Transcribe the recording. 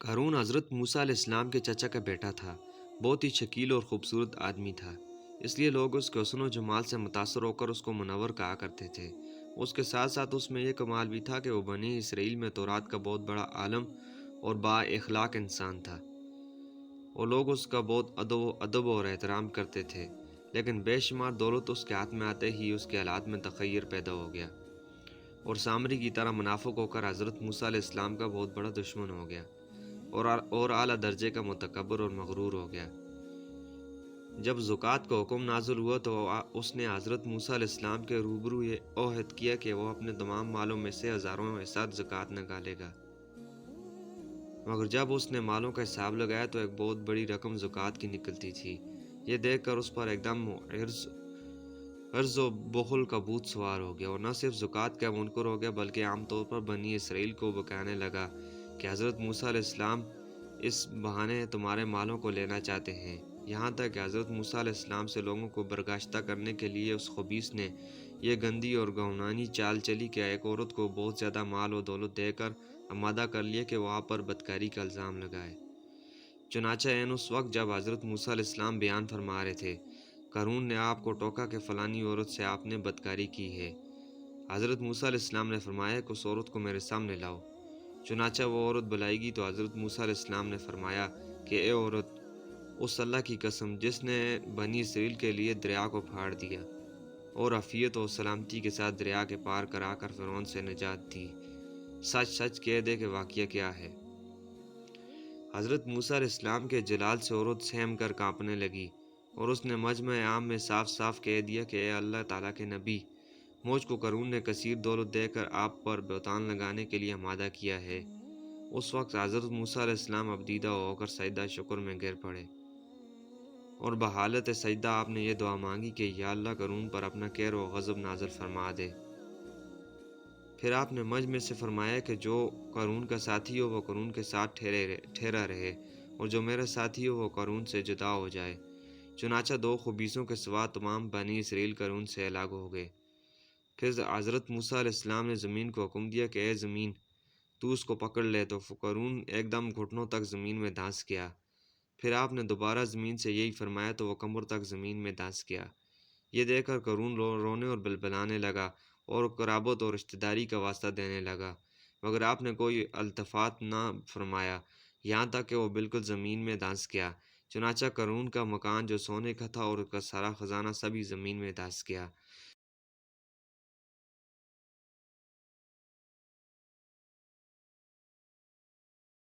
قارون حضرت موسیٰ علیہ السلام کے چچا کا بیٹا تھا۔ بہت ہی شکیل اور خوبصورت آدمی تھا، اس لیے لوگ اس کے حسن و جمال سے متاثر ہو کر اس کو منور کہا کرتے تھے۔ اس کے ساتھ ساتھ اس میں یہ کمال بھی تھا کہ وہ بنی اسرائیل میں تورات کا بہت بڑا عالم اور با اخلاق انسان تھا، اور لوگ اس کا بہت ادب اور احترام کرتے تھے۔ لیکن بے شمار دولت اس کے ہاتھ میں آتے ہی اس کے حالات میں تغیر پیدا ہو گیا، اور سامری کی طرح منافق ہو کر حضرت موسیٰ علیہ السلام کا بہت بڑا دشمن ہو گیا، اور اعلیٰ درجے کا متکبر اور مغرور ہو گیا۔ جب زکوٰۃ کا حکم نازل ہوا تو اس نے حضرت موسیٰ علیہ السلام کے روبرو یہ عہد کیا کہ وہ اپنے تمام مالوں میں سے 1000واں حصہ زکوٰۃ نکالے گا، مگر جب اس نے مالوں کا حساب لگایا تو ایک بہت بڑی رقم زکوٰۃ کی نکلتی تھی۔ یہ دیکھ کر اس پر ایک دم عرض و بخل کا بھوت سوار ہو گیا، اور نہ صرف زکوٰۃ کا منکر ہو گیا بلکہ عام طور پر بنی اسرائیل کو بکانے لگا کہ حضرت موسیٰ علیہ السلام اس بہانے تمہارے مالوں کو لینا چاہتے ہیں۔ یہاں تک کہ حضرت موسیٰ علیہ السلام سے لوگوں کو برگاشتہ کرنے کے لیے اس خبیث نے یہ گندی اور گھناؤنی چال چلی کہ ایک عورت کو بہت زیادہ مال و دولت دے کر آمادہ کر لیا کہ وہ آپ پر بدکاری کا الزام لگائے۔ چنانچہ اس وقت جب حضرت موسیٰ علیہ السلام بیان فرما رہے تھے، قارون نے آپ کو ٹوکا کہ فلانی عورت سے آپ نے بدکاری کی ہے۔ حضرت موسیٰ علیہ السلام نے فرمایا کہ اس عورت کو میرے سامنے لاؤ۔ چنانچہ وہ عورت بلائی گئی تو حضرت موسیٰ علیہ السلام نے فرمایا کہ اے عورت، اس اللہ کی قسم جس نے بنی اسرائیل کے لیے دریا کو پھاڑ دیا اور عافیت و سلامتی کے ساتھ دریا کے پار کرا کر فرعون سے نجات دی، سچ سچ کہہ دے کہ واقعہ کیا ہے۔ حضرت موسیٰ علیہ السلام کے جلال سے عورت سہم کر کانپنے لگی، اور اس نے مجمع عام میں صاف صاف کہہ دیا کہ اے اللہ تعالیٰ کے نبی، مجھ کو قارون نے کثیر دولت دے کر آپ پر بہتان لگانے کے لیے آمادہ کیا ہے۔ اس وقت حضرت موسیٰ علیہ السلام ابدیدہ ہو کر سجدہ شکر میں گر پڑے، اور بحالت سجدہ آپ نے یہ دعا مانگی کہ یا اللہ قارون پر اپنا قہر و غضب نازل فرما دے۔ پھر آپ نے مجمع سے فرمایا کہ جو قارون کا ساتھی ہو وہ قارون کے ساتھ ٹھہرا رہے، اور جو میرا ساتھی ہو وہ قارون سے جدا ہو جائے۔ چنانچہ 2 خبیثوں کے سوا تمام بنی اسرائیل قارون سے الگ ہو گئے۔ پھر حضرت موسیٰ علیہ السلام نے زمین کو حکم دیا کہ اے زمین، تو اس کو پکڑ لے، تو قارون ایک دم گھٹنوں تک زمین میں دھنس گیا۔ پھر آپ نے دوبارہ زمین سے یہی فرمایا تو وہ کمر تک زمین میں دھنس گیا۔ یہ دیکھ کر قارون رونے اور بلبلانے لگا اور قرابت اور رشتہ داری کا واسطہ دینے لگا، مگر آپ نے کوئی التفات نہ فرمایا، یہاں تک کہ وہ بالکل زمین میں دھنس گیا۔ چنانچہ قارون کا مکان جو سونے کا تھا اور اس کا سارا خزانہ سبھی زمین میں دھنس گیا۔